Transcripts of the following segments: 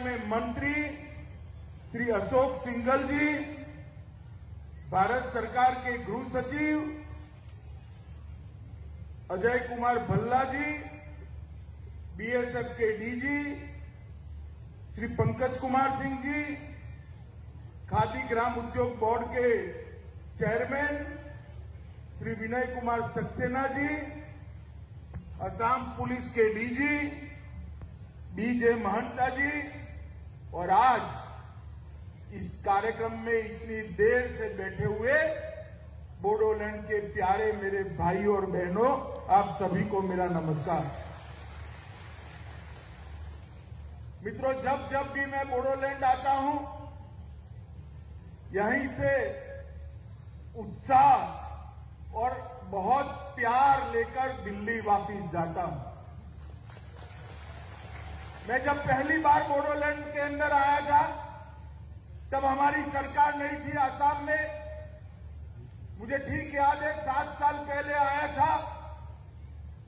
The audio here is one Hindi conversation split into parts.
में मंत्री श्री अशोक सिंघल जी, भारत सरकार के गृह सचिव अजय कुमार भल्ला जी, बीएसएफ के डीजी श्री पंकज कुमार सिंह जी, खादी ग्राम उद्योग बोर्ड के चेयरमैन श्री विनय कुमार सक्सेना जी, असम पुलिस के डीजी बीजे महंता जी, और आज इस कार्यक्रम में इतनी देर से बैठे हुए बोडोलैंड के प्यारे मेरे भाइयों और बहनों, आप सभी को मेरा नमस्कार। मित्रों, जब जब भी मैं बोडोलैंड आता हूं, यहीं से उत्साह और बहुत प्यार लेकर दिल्ली वापस जाता हूं। मैं जब पहली बार बोडोलैंड के अंदर आया था, तब हमारी सरकार नहीं थी आसाम में। मुझे ठीक याद है, 7 साल पहले आया था।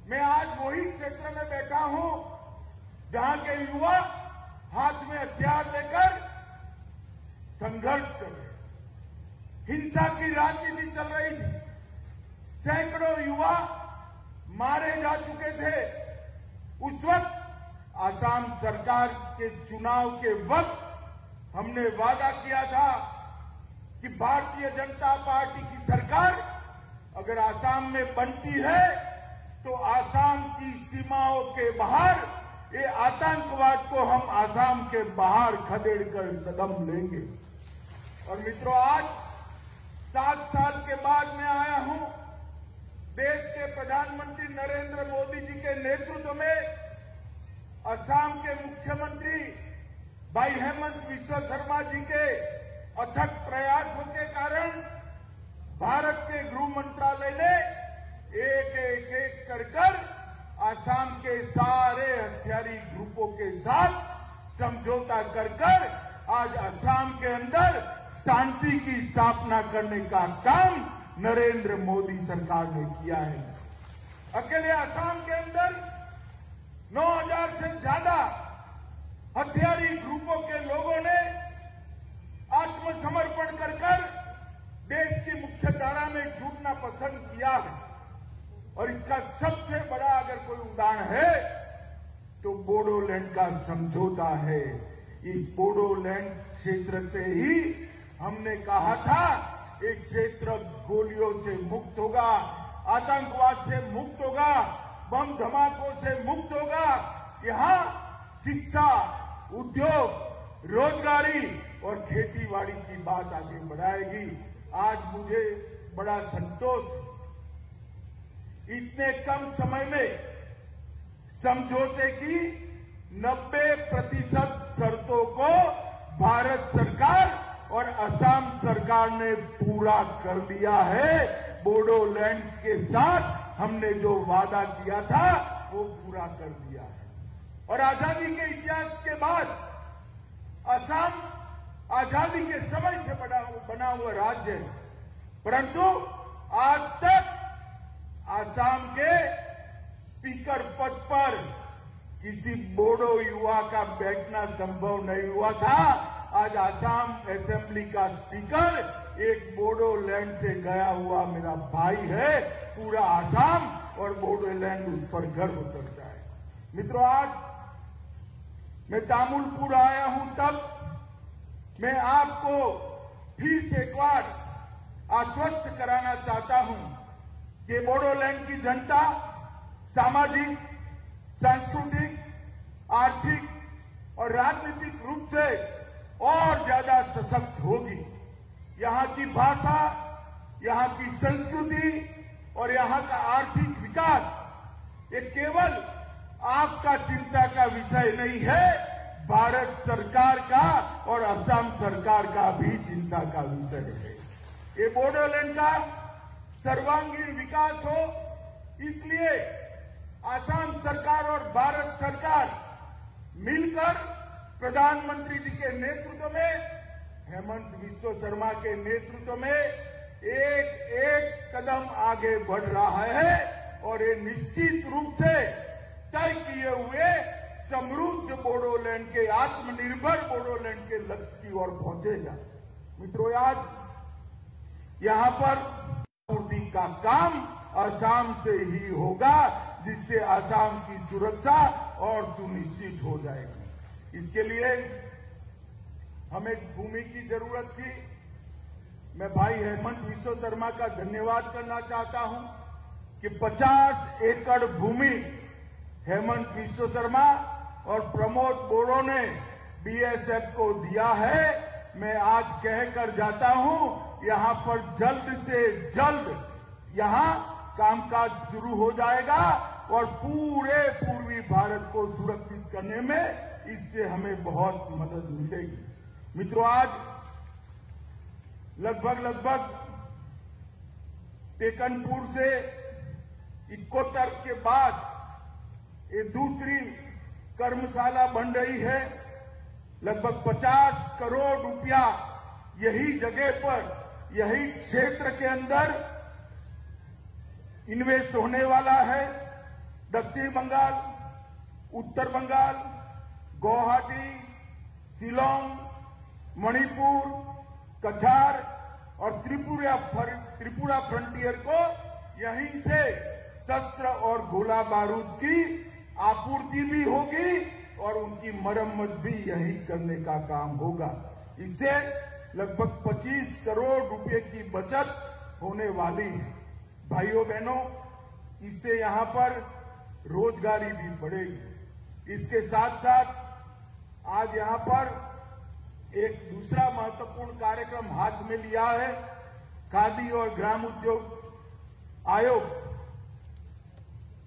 मैं आज वही क्षेत्र में बैठा हूं जहां के युवा हाथ में हथियार लेकर संघर्ष कर रहे, हिंसा की राजनीति चल रही थी। सैकड़ों युवा मारे जा चुके थे। उस वक्त आसाम सरकार के चुनाव के वक्त हमने वादा किया था कि भारतीय जनता पार्टी की सरकार अगर आसाम में बनती है तो आसाम की सीमाओं के बाहर ये आतंकवाद को हम आसाम के बाहर खदेड़कर कदम लेंगे। और मित्रों, आज 7 साल के बाद मैं आया हूं। देश के प्रधानमंत्री नरेंद्र मोदी जी के नेतृत्व में असम के मुख्यमंत्री भाई हेमंत बिस्वा शर्मा जी के अथक प्रयासों के कारण भारत के गृह मंत्रालय ने एक कर आसाम के सारे हथियारी ग्रुपों के साथ समझौता कर आज असम के अंदर शांति की स्थापना करने का काम नरेंद्र मोदी सरकार ने किया है। अकेले असम के अंदर 9,000 से ज्यादा हथियारी ग्रुपों के लोगों ने आत्मसमर्पण कर देश की मुख्य धारा में जुटना पसंद किया है। और इसका सबसे बड़ा अगर कोई उदाहरण है तो बोडोलैंड का समझौता है। इस बोडोलैंड क्षेत्र से ही हमने कहा था एक क्षेत्र गोलियों से मुक्त होगा, आतंकवाद से मुक्त होगा, बम धमाकों से मुक्त होगा। यहां शिक्षा, उद्योग, रोजगारी और खेतीबाड़ी की बात आगे बढ़ाएगी। आज मुझे बड़ा संतोष, इतने कम समय में समझौते की 90% शर्तों को भारत सरकार और असम सरकार ने पूरा कर दिया है। बोडोलैंड के साथ हमने जो वादा किया था वो पूरा कर दिया है। और आजादी के इतिहास के बाद असम आजादी के समय से बना हुआ राज्य है, परंतु आज तक असम के स्पीकर पद पर किसी बोडो युवा का बैठना संभव नहीं हुआ था। आज असम असेंबली का स्पीकर एक बोडोलैंड से गया हुआ मेरा भाई है। पूरा असम और बोडोलैंड उस पर गर्व करता है। मित्रों, आज मैं तामुलपुर आया हूं, तब मैं आपको फिर से एक बार आश्वस्त कराना चाहता हूं कि बोडोलैंड की जनता सामाजिक, सांस्कृतिक, आर्थिक और राजनीतिक रूप से और ज्यादा सशक्त होगी। यहां की भाषा, यहां की संस्कृति और यहां का आर्थिक विकास ये केवल आपका चिंता का विषय नहीं है, भारत सरकार का और असम सरकार का भी चिंता का विषय है। ये बोडोलैंड का सर्वांगीण विकास हो, इसलिए असम सरकार और भारत सरकार मिलकर प्रधानमंत्री जी के नेतृत्व में, हेमंत बिस्वा शर्मा के नेतृत्व में एक एक कदम आगे बढ़ रहा है। और ये निश्चित रूप से तय किए हुए समृद्ध बोडोलैंड के, आत्मनिर्भर बोडोलैंड के लक्ष्य की ओर पहुंचेगा। मित्रों, आज यहां पर पूर्ति का काम असम से ही होगा, जिससे असम की सुरक्षा और सुनिश्चित हो जाएगी। इसके लिए हमें भूमि की जरूरत थी। मैं भाई हेमंत विश्व शर्मा का धन्यवाद करना चाहता हूं कि 50 एकड़ भूमि हेमंत विश्व शर्मा और प्रमोद बोरो ने बीएसएफ को दिया है। मैं आज कहकर जाता हूं, यहां पर जल्द से जल्द यहां कामकाज शुरू हो जाएगा और पूरे पूर्वी भारत को सुरक्षित करने में इससे हमें बहुत मदद मिलेगी। मित्रों, आज लगभग टेकनपुर से इकोतर के बाद ये दूसरी कर्मशाला बन रही है। लगभग 50 करोड़ रुपया यही जगह पर, यही क्षेत्र के अंदर इन्वेस्ट होने वाला है। दक्षिण बंगाल, उत्तर बंगाल, गुवाहाटी, शिलोंग, मणिपुर, कछार और त्रिपुरा फ्रंटियर को यहीं से शस्त्र और गोला बारूद की आपूर्ति भी होगी और उनकी मरम्मत भी यहीं करने का काम होगा। इससे लगभग 25 करोड़ रुपए की बचत होने वाली है। भाइयों बहनों, इससे यहां पर रोजगारी भी बढ़ेगी। इसके साथ साथ आज यहां पर एक दूसरा महत्वपूर्ण कार्यक्रम हाथ में लिया है। खादी और ग्राम उद्योग आयोग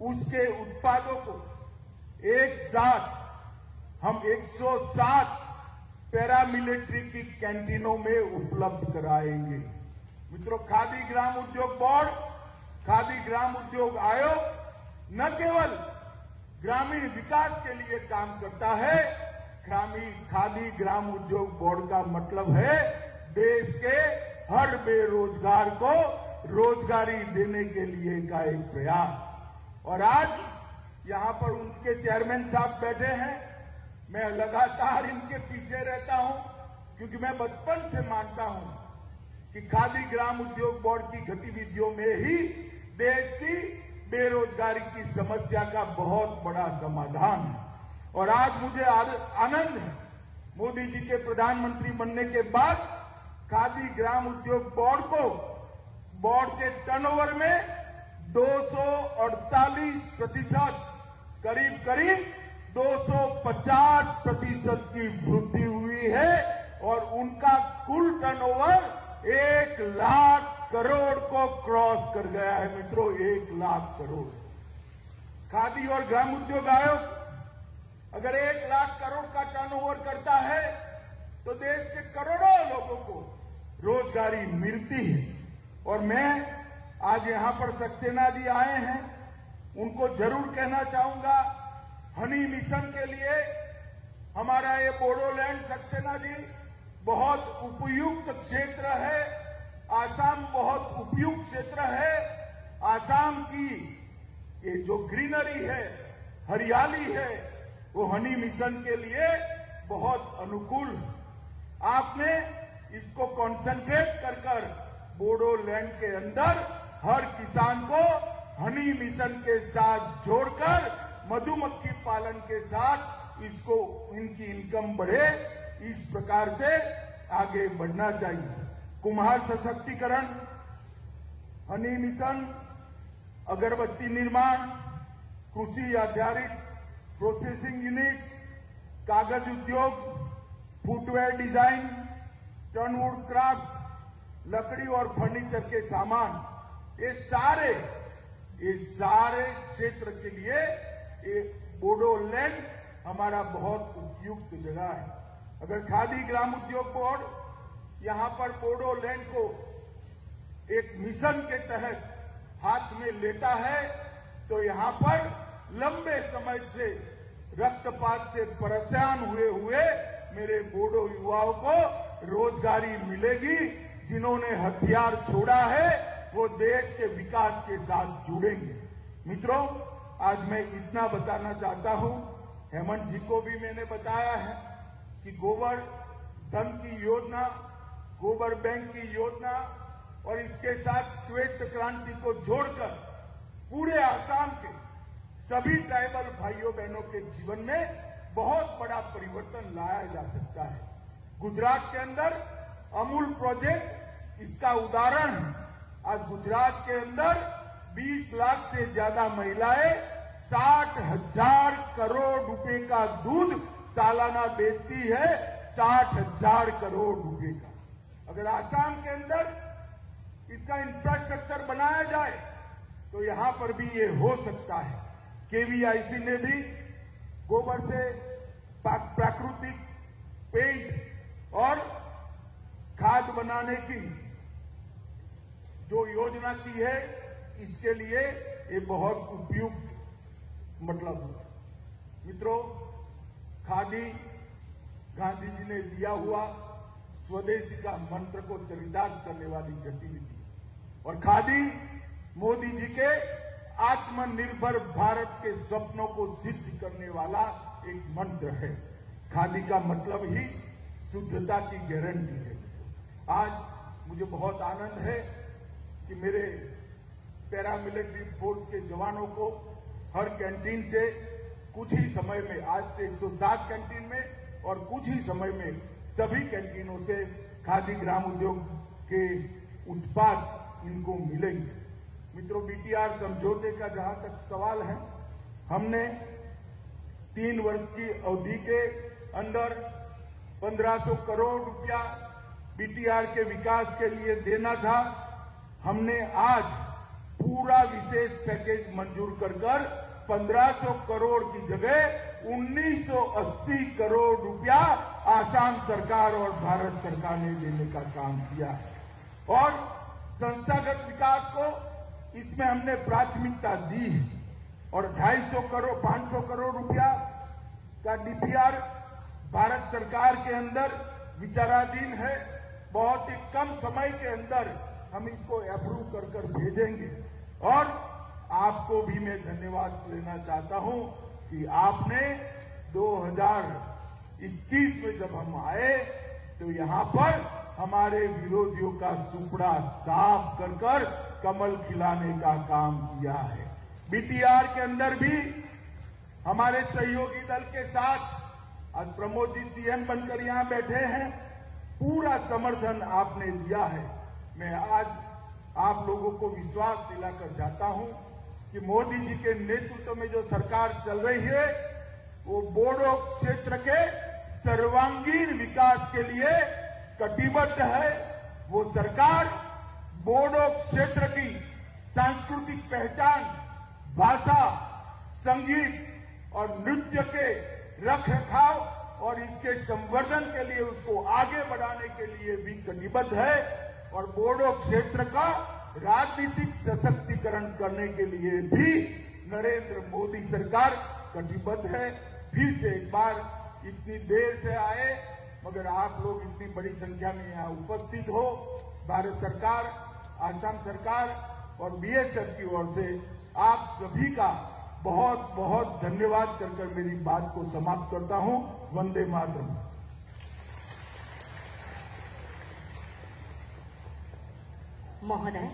उसके उत्पादों को एक साथ हम 107 पैरामिलिट्री की कैंटीनों में उपलब्ध कराएंगे। मित्रों, खादी ग्राम उद्योग बोर्ड, खादी ग्राम उद्योग आयोग न केवल ग्रामीण विकास के लिए काम करता है, खादी ग्राम उद्योग बोर्ड का मतलब है देश के हर बेरोजगार को रोजगारी देने के लिए का एक प्रयास। और आज यहां पर उनके चेयरमैन साहब बैठे हैं। मैं लगातार इनके पीछे रहता हूं क्योंकि मैं बचपन से मानता हूं कि खादी ग्राम उद्योग बोर्ड की गतिविधियों में ही देश की बेरोजगारी की समस्या का बहुत बड़ा समाधान है। और आज मुझे आनंद है, मोदी जी के प्रधानमंत्री बनने के बाद खादी ग्राम उद्योग बोर्ड को बोर्ड के टर्नओवर में 248% करीब 250% की वृद्धि हुई है और उनका कुल टर्नओवर 1 लाख करोड़ को क्रॉस कर गया है। मित्रों, 1 लाख करोड़। खादी और ग्राम उद्योग आयोग अगर 1 लाख करोड़ का टर्नओवर करता है तो देश के करोड़ों लोगों को रोजगारी मिलती है। और मैं आज यहां पर सक्सेना जी आए हैं, उनको जरूर कहना चाहूंगा, हनी मिशन के लिए हमारा ये बोडोलैंड सक्सेना जी बहुत उपयुक्त क्षेत्र है। आसाम बहुत उपयुक्त क्षेत्र है। आसाम की ये जो ग्रीनरी है, हरियाली है, वो हनी मिशन के लिए बहुत अनुकूल है। आपने इसको कॉन्सेंट्रेट कर बोडोलैंड के अंदर हर किसान को हनी मिशन के साथ जोड़कर मधुमक्खी पालन के साथ इसको इनकी इनकम बढ़े, इस प्रकार से आगे बढ़ना चाहिए। कुम्हार सशक्तिकरण, हनी मिशन, अगरबत्ती निर्माण, कृषि आधारित प्रोसेसिंग यूनिट, कागज उद्योग, फुटवेयर डिजाइन, टर्नवुड क्राफ्ट, लकड़ी और फर्नीचर के सामान, ये सारे क्षेत्र के लिए ये बोडोलैंड हमारा बहुत उपयुक्त जगह है। अगर खादी ग्राम उद्योग बोर्ड यहां पर बोडोलैंड को एक मिशन के तहत हाथ में लेता है तो यहां पर लंबे समय से रक्तपात से परेशान हुए मेरे बोडो युवाओं को रोजगारी मिलेगी। जिन्होंने हथियार छोड़ा है वो देश के विकास के साथ जुड़ेंगे। मित्रों, आज मैं इतना बताना चाहता हूं। हेमंत जी को भी मैंने बताया है कि गोबर धन की योजना, गोबर बैंक की योजना और इसके साथ श्वेत क्रांति को जोड़कर पूरे आसाम के सभी ट्राइबल भाइयों बहनों के जीवन में बहुत बड़ा परिवर्तन लाया जा सकता है। गुजरात के अंदर अमूल प्रोजेक्ट इसका उदाहरण है। आज गुजरात के अंदर 20 लाख से ज्यादा महिलाएं 60,000 करोड़ रुपए का दूध सालाना बेचती है। 60,000 करोड़ रुपए का। अगर आसाम के अंदर इसका इंफ्रास्ट्रक्चर बनाया जाए तो यहां पर भी ये हो सकता है। केवीआईसी ने भी गोबर से प्राकृतिक पेंट और खाद बनाने की जो योजना की है, इसके लिए ये बहुत उपयुक्त मित्रों, खादी गांधी जी ने दिया हुआ स्वदेशी का मंत्र को चरितार्थ करने वाली गतिविधि और खादी मोदी जी के आत्मनिर्भर भारत के सपनों को सिद्ध करने वाला एक मंत्र है। खादी का मतलब ही शुद्धता की गारंटी है। आज मुझे बहुत आनंद है कि मेरे पैरामिलिट्री फोर्स के जवानों को हर कैंटीन से कुछ ही समय में, आज से 107 कैंटीन में और कुछ ही समय में सभी कैंटीनों से खादी ग्राम उद्योग के उत्पाद इनको मिलेंगे। मित्रों, बीटीआर समझौते का जहां तक सवाल है, हमने 3 वर्ष की अवधि के अंदर 1500 करोड़ रुपया बीटीआर के विकास के लिए देना था। हमने आज पूरा विशेष पैकेज मंजूर कर 1500 करोड़ की जगह 1980 करोड़ रुपया आसाम सरकार और भारत सरकार ने देने का काम किया है। और संस्थागत विकास को इसमें हमने प्राथमिकता दी है और 500 करोड़ रुपया का डीपीआर भारत सरकार के अंदर विचाराधीन है। बहुत ही कम समय के अंदर हम इसको अप्रूव कर भेजेंगे। और आपको भी मैं धन्यवाद देना चाहता हूं कि आपने 2021 में जब हम आए तो यहां पर हमारे विरोधियों का सुपड़ा साफ कर कमल खिलाने का काम किया है। बीटीआर के अंदर भी हमारे सहयोगी दल के साथ आज प्रमोद जी सीएम बनकर यहां बैठे हैं, पूरा समर्थन आपने दिया है। मैं आज आप लोगों को विश्वास दिलाकर जाता हूं कि मोदी जी के नेतृत्व में जो सरकार चल रही है वो बोडो क्षेत्र के सर्वांगीण विकास के लिए कटिबद्ध है। वो सरकार बोडो क्षेत्र की सांस्कृतिक पहचान, भाषा, संगीत और नृत्य के रखरखाव और इसके संवर्धन के लिए उसको आगे बढ़ाने के लिए भी कटिबद्ध है और बोडो क्षेत्र का राजनीतिक सशक्तिकरण करने के लिए भी नरेंद्र मोदी सरकार कटिबद्ध है। फिर से एक बार, इतनी देर से आए मगर आप लोग इतनी बड़ी संख्या में यहाँ उपस्थित हो, भारत सरकार, आसाम सरकार और बीएसएफ की ओर से आप सभी का बहुत बहुत धन्यवाद कर मेरी बात को समाप्त करता हूं। वंदे मातरम। महोदय।